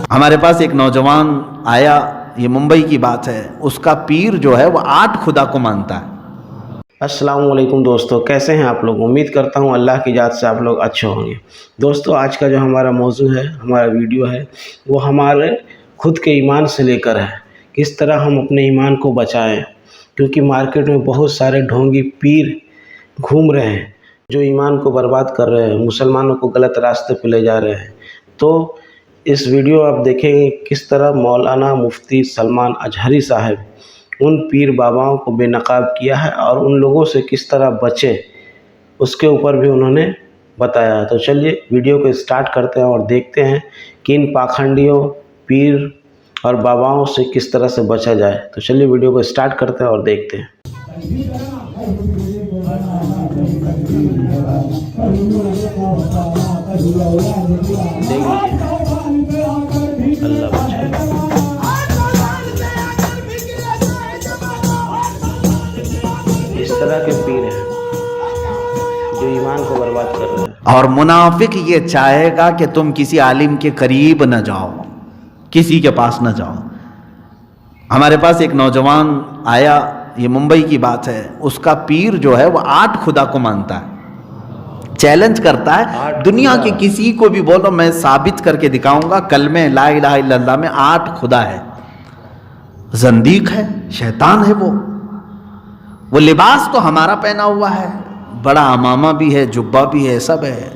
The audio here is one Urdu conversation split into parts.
ہمارے پاس ایک نوجوان آیا، یہ ممبئی کی بات ہے، اس کا پیر جو ہے وہ 8 خدا کو مانتا ہے۔ السلام علیکم دوستو، کیسے ہیں آپ لوگ؟ امید کرتا ہوں اللہ کی ذات سے آپ لوگ اچھے ہوں گے۔ دوستو، آج کا جو ہمارا موضوع ہے، ہمارا ویڈیو ہے، وہ ہمارے خود کے ایمان سے لے کر ہے، کس طرح ہم اپنے ایمان کو بچائیں، کیونکہ مارکیٹ میں بہت سارے ڈھونگی پیر گھوم رہے ہیں جو ایمان کو برباد کر رہے ہیں، مسلمانوں کو غلط راستے پہ لے جا رہے ہیں۔ تو اس ویڈیو آپ دیکھیں گے کس طرح مولانا مفتی سلمان اجہری صاحب ان پیر باباؤں کو بے نقاب کیا ہے اور ان لوگوں سے کس طرح بچے، اس کے اوپر بھی انہوں نے بتایا ہے۔ تو چلیے ویڈیو کو اسٹارٹ کرتے ہیں اور دیکھتے ہیں کہ ان پاکھنڈیوں، پیر اور باباؤں سے کس طرح سے بچا جائے۔ تو چلیے ویڈیو کو اسٹارٹ کرتے ہیں اور دیکھتے ہیں۔ اس طرح کے پیر ہیں جو ایمان کو برباد کر رہے ہیں۔ اور منافق یہ چاہے گا کہ تم کسی عالم کے قریب نہ جاؤ، کسی کے پاس نہ جاؤ۔ ہمارے پاس ایک نوجوان آیا، یہ ممبئی کی بات ہے، اس کا پیر جو ہے وہ 8 خدا کو مانتا ہے، چیلنج کرتا ہے دنیا کے کسی کو بھی بولو، میں ثابت کر کے دکھاؤں گا کلمہ لا الہ الا اللہ میں 8 خدا ہے۔ زندیق ہے، شیطان ہے وہ لباس تو ہمارا پہنا ہوا ہے، بڑا امامہ بھی ہے، جبہ بھی ہے، سب ہے،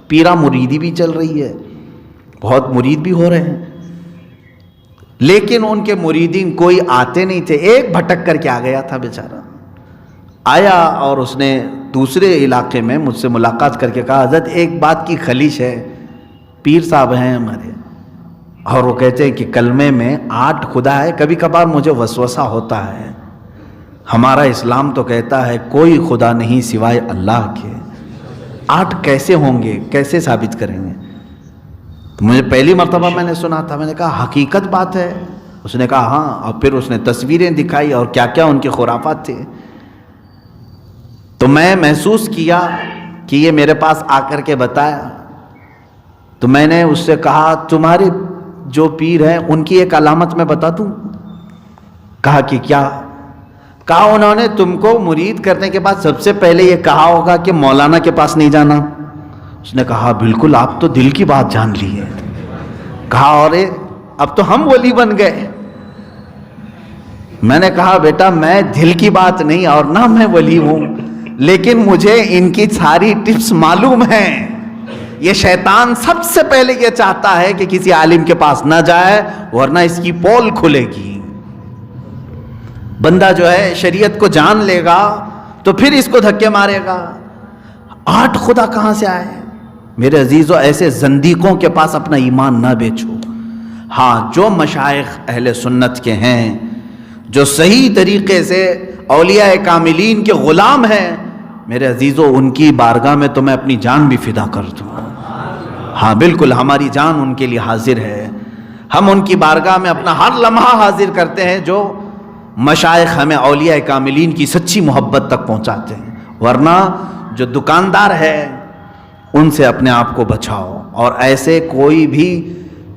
پیرا مریدی بھی چل رہی ہے، بہت مرید بھی ہو رہے ہیں، لیکن ان کے مریدین کوئی آتے نہیں تھے۔ ایک بھٹک کر کے آ گیا تھا بیچارہ، آیا اور اس نے دوسرے علاقے میں مجھ سے ملاقات کر کے کہا، حضرت ایک بات کی خلیش ہے، پیر صاحب ہیں ہمارے اور وہ کہتے ہیں کہ کلمے میں 8 خدا ہے، کبھی کبھار مجھے وسوسہ ہوتا ہے، ہمارا اسلام تو کہتا ہے کوئی خدا نہیں سوائے اللہ کے، 8 کیسے ہوں گے، کیسے ثابت کریں گے؟ تو مجھے پہلی مرتبہ میں نے سنا تھا، میں نے کہا حقیقت بات ہے؟ اس نے کہا ہاں، اور پھر اس نے تصویریں دکھائی اور کیا کیا ان کے خرافات تھے۔ تو میں محسوس کیا کہ یہ میرے پاس آ کر کے بتایا، تو میں نے اس سے کہا تمہارے جو پیر ہیں ان کی ایک علامت میں بتا دوں؟ کہا کہ کیا؟ کہا انہوں نے تم کو مرید کرنے کے بعد سب سے پہلے یہ کہا ہوگا کہ مولانا کے پاس نہیں جانا۔ اس نے کہا بالکل، آپ تو دل کی بات جان لی ہے۔ کہا اور اب تو ہم ولی بن گئے۔ میں نے کہا بیٹا میں دل کی بات نہیں اور نہ میں ولی ہوں، لیکن مجھے ان کی ساری ٹپس معلوم ہیں۔ یہ شیطان سب سے پہلے یہ چاہتا ہے کہ کسی عالم کے پاس نہ جائے، ورنہ اس کی پول کھلے گی۔ بندہ جو ہے شریعت کو جان لے گا تو پھر اس کو دھکے مارے گا۔ 8 خدا کہاں سے آئے؟ میرے عزیزو، ایسے زندیقوں کے پاس اپنا ایمان نہ بیچو۔ ہاں، جو مشائخ اہل سنت کے ہیں، جو صحیح طریقے سے اولیاء کاملین کے غلام ہیں، میرے عزیزو ان کی بارگاہ میں تو میں اپنی جان بھی فدا کر دوں۔ ہاں بالکل، ہماری جان ان کے لیے حاضر ہے، ہم ان کی بارگاہ میں اپنا ہر لمحہ حاضر کرتے ہیں، جو مشائخ ہمیں اولیاء کاملین کی سچی محبت تک پہنچاتے ہیں۔ ورنہ جو دکاندار ہے ان سے اپنے آپ کو بچاؤ، اور ایسے کوئی بھی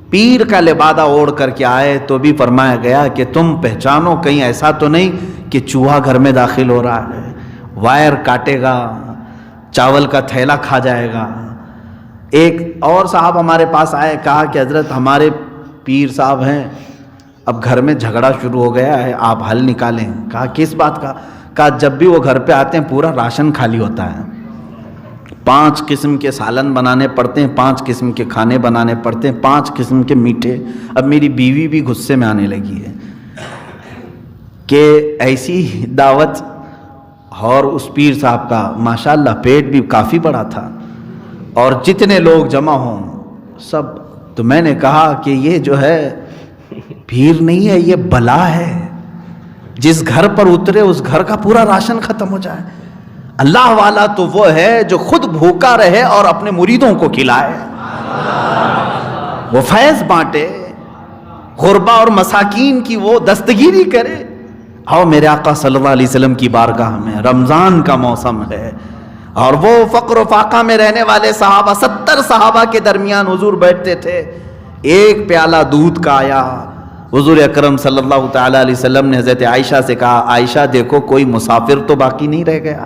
پیر کا لبادہ اوڑھ کر کے آئے تو بھی فرمایا گیا کہ تم پہچانو کہیں ایسا تو نہیں کہ چوہا گھر میں داخل ہو رہا ہے، وائر کاٹے گا، چاول کا تھیلا کھا جائے گا۔ ایک اور صاحب ہمارے پاس آئے، کہا کہ حضرت ہمارے پیر صاحب ہیں، اب گھر میں جھگڑا شروع ہو گیا ہے، آپ حل نکالیں۔ کہا کس بات کا؟ کہا جب بھی وہ گھر پہ آتے ہیں پورا راشن خالی ہوتا ہے، 5 قسم کے سالن بنانے پڑتے ہیں، 5 قسم کے کھانے بنانے پڑتے ہیں، 5 قسم کے میٹھے۔ اب میری بیوی بھی غصے میں آنے لگی ہے کہ ایسی دعوت، اور اس پیر صاحب کا ماشاءاللہ پیٹ بھی کافی بڑا تھا، اور جتنے لوگ جمع ہوں سب۔ تو میں نے کہا کہ یہ جو ہے پیر نہیں ہے، یہ بلا ہے، جس گھر پر اترے اس گھر کا پورا راشن ختم ہو جائے۔ اللہ والا تو وہ ہے جو خود بھوکا رہے اور اپنے مریدوں کو کھلائے، وہ فیض بانٹے، غربا اور مساکین کی وہ دستگیری کرے۔ آؤ میرے آقا صلی اللہ علیہ وسلم کی بارگاہ میں، رمضان کا موسم ہے، اور وہ فقر و فاقہ میں رہنے والے صحابہ، 70 صحابہ کے درمیان حضور بیٹھتے تھے، ایک پیالہ دودھ کا آیا. حضور اکرم صلی اللہ تعالیٰ علیہ وسلم نے حضرت عائشہ سے کہا عائشہ دیکھو کوئی مسافر تو باقی نہیں رہ گیا,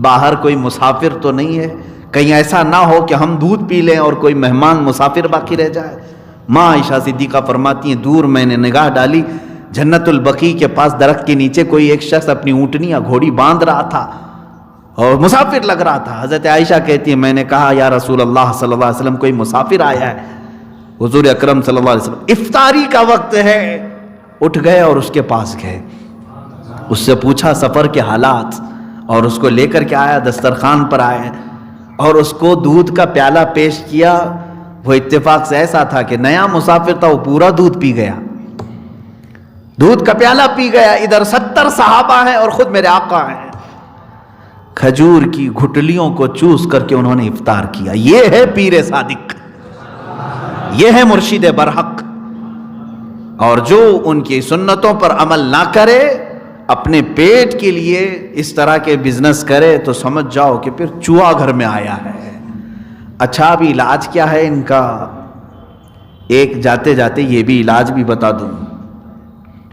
باہر کوئی مسافر تو نہیں ہے, کہیں ایسا نہ ہو کہ ہم دودھ پی لیں اور کوئی مہمان مسافر باقی رہ جائے. ماں عائشہ صدیقہ فرماتی ہیں دور میں نے نگاہ ڈالی, جنت البقیع کے پاس درخت کے نیچے کوئی ایک شخص اپنی اونٹنی یا گھوڑی باندھ رہا تھا اور مسافر لگ رہا تھا. حضرت عائشہ کہتی ہیں میں نے کہا یا رسول اللہ صلی اللہ علیہ وسلم کوئی مسافر آیا ہے. حضور اکرم صلی اللہ علیہ وسلم افطاری کا وقت ہے, اٹھ گئے اور اس کے پاس گئے, اس سے پوچھا سفر کے حالات, اور اس کو لے کر کے آیا, دسترخوان پر آئے اور اس کو دودھ کا پیالہ پیش کیا. وہ اتفاق سے ایسا تھا کہ نیا مسافر تھا, وہ پورا دودھ پی گیا, دودھ کا پیالہ پی گیا. ادھر 70 صحابہ ہیں اور خود میرے آقا ہیں, کھجور کی گھٹلیوں کو چوس کر کے انہوں نے افطار کیا. یہ ہے پیر صادق, یہ ہے مرشد برحق. اور جو ان کی سنتوں پر عمل نہ کرے, اپنے پیٹ کے لیے اس طرح کے بزنس کرے, تو سمجھ جاؤ کہ پھر چوہا گھر میں آیا ہے. اچھا ابھی علاج کیا ہے ان کا؟ ایک جاتے جاتے یہ بھی علاج بھی بتا دوں.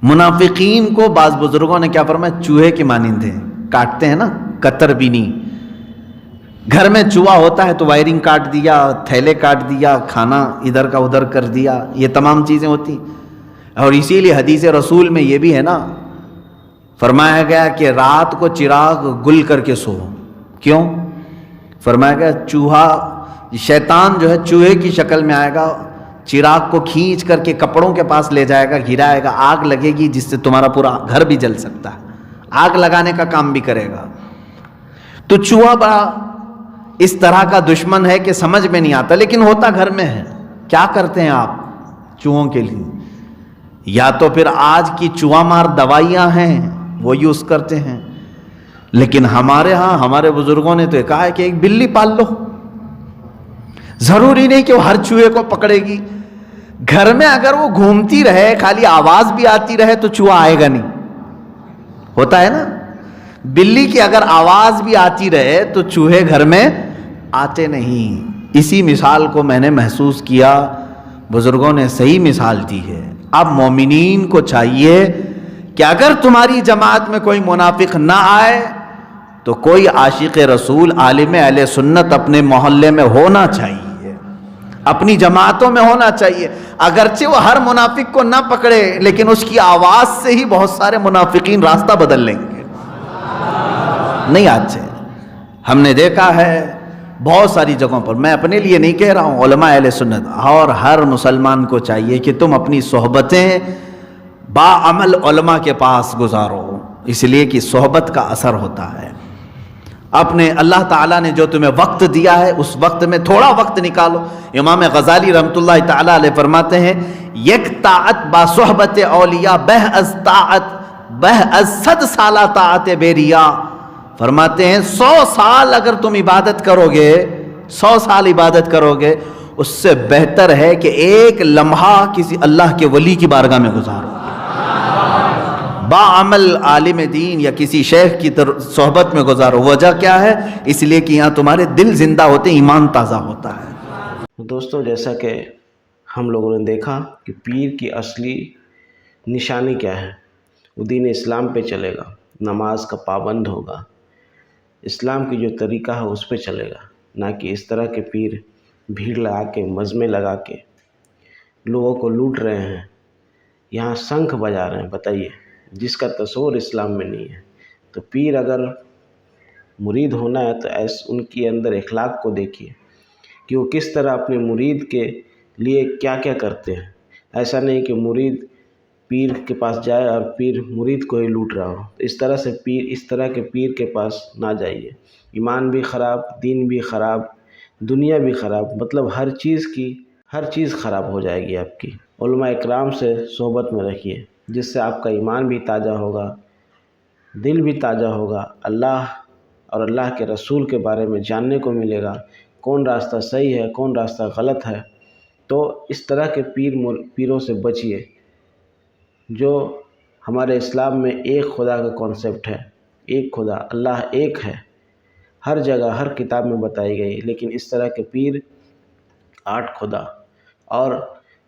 منافقین کو بعض بزرگوں نے کیا فرمایا, چوہے کے مانند ہیں, کاٹتے ہیں نا, قطر بینی. گھر میں چوہا ہوتا ہے تو وائرنگ کاٹ دیا, تھیلے کاٹ دیا, کھانا ادھر کا ادھر کر دیا, یہ تمام چیزیں ہوتی. اور اسی لیے حدیث رسول میں یہ بھی ہے نا, فرمایا گیا کہ رات کو چراغ گل کر کے سو. کیوں؟ فرمایا گیا چوہا, شیطان جو ہے چوہے کی شکل میں آئے گا, چراغ کو کھینچ کر کے کپڑوں کے پاس لے جائے گا, گرائے گا, آگ لگے گی جس سے تمہارا پورا گھر بھی جل سکتا ہے, آگ لگانے کا کام بھی کرے گا. تو چوہا بڑا اس طرح کا دشمن ہے کہ سمجھ میں نہیں آتا, لیکن ہوتا گھر میں ہے. کیا کرتے ہیں آپ چوہوں کے لیے؟ یا تو پھر آج کی چوہا مار دوائیاں ہیں وہ یوز کرتے ہیں, لیکن ہمارے ہاں ہمارے بزرگوں نے تو کہا ہے کہ ایک بلی پال لو. ضروری نہیں کہ وہ ہر چوہے کو پکڑے گی. گھر میں اگر وہ گھومتی رہے, خالی آواز بھی آتی رہے, تو چوہا آئے گا نہیں. ہوتا ہے نا, بلی کی اگر آواز بھی آتی رہے تو چوہے گھر میں آتے نہیں. اسی مثال کو میں نے محسوس کیا, بزرگوں نے صحیح مثال دی ہے. اب مومنین کو چاہیے کہ اگر تمہاری جماعت میں کوئی منافق نہ آئے تو کوئی عاشق رسول, عالم اہل سنت اپنے محلے میں ہونا چاہیے, اپنی جماعتوں میں ہونا چاہیے. اگرچہ وہ ہر منافق کو نہ پکڑے, لیکن اس کی آواز سے ہی بہت سارے منافقین راستہ بدل لیں گے. نہیں آج سے ہم نے دیکھا ہے بہت ساری جگہوں پر, میں اپنے لیے نہیں کہہ رہا ہوں, علماء اہل سنت اور ہر مسلمان کو چاہیے کہ تم اپنی صحبتیں باعمل علماء کے پاس گزارو, اس لیے کہ صحبت کا اثر ہوتا ہے. اپنے اللہ تعالیٰ نے جو تمہیں وقت دیا ہے اس وقت میں تھوڑا وقت نکالو. امام غزالی رحمۃ اللہ تعالیٰ علیہ فرماتے ہیں یک طاعت با صحبت اولیاء بہ از طاعت بہ از 100 سالہ طاعت بیریا. فرماتے ہیں 100 سال اگر تم عبادت کرو گے, 100 سال عبادت کرو گے, اس سے بہتر ہے کہ ایک لمحہ کسی اللہ کے ولی کی بارگاہ میں گزارو, باعمل عالم دین یا کسی شیخ کی صحبت میں گزارو. وجہ کیا ہے؟ اس لیے کہ یہاں تمہارے دل زندہ ہوتے, ایمان تازہ ہوتا ہے. دوستوں جیسا کہ ہم لوگوں نے دیکھا کہ پیر کی اصلی نشانی کیا ہے, وہ دین اسلام پہ چلے گا, نماز کا پابند ہوگا, اسلام کی جو طریقہ ہے اس پہ چلے گا, نہ کہ اس طرح کے پیر بھیڑ لگا کے مزمے لگا کے لوگوں کو لوٹ رہے ہیں, یہاں شنکھ بجا رہے ہیں. بتائیے, جس کا تصور اسلام میں نہیں ہے. تو پیر اگر مرید ہونا ہے تو ان کی اندر اخلاق کو دیکھیے کہ وہ کس طرح اپنے مرید کے لیے کیا کیا کرتے ہیں. ایسا نہیں کہ مرید پیر کے پاس جائے اور پیر مرید کو ہی لوٹ رہا ہو. اس طرح کے پیر کے پاس نہ جائیے. ایمان بھی خراب, دین بھی خراب, دنیا بھی خراب, مطلب ہر چیز خراب ہو جائے گی آپ کی. علماء اکرام سے صحبت میں رکھیے, جس سے آپ کا ایمان بھی تازہ ہوگا, دل بھی تازہ ہوگا, اللہ اور اللہ کے رسول کے بارے میں جاننے کو ملے گا, کون راستہ صحیح ہے کون راستہ غلط ہے. تو اس طرح کے پیروں سے بچیے. جو ہمارے اسلام میں ایک خدا کا کانسیپٹ ہے, ایک خدا, اللہ ایک ہے, ہر جگہ ہر کتاب میں بتائی گئی. لیکن اس طرح کے پیر 8 خدا اور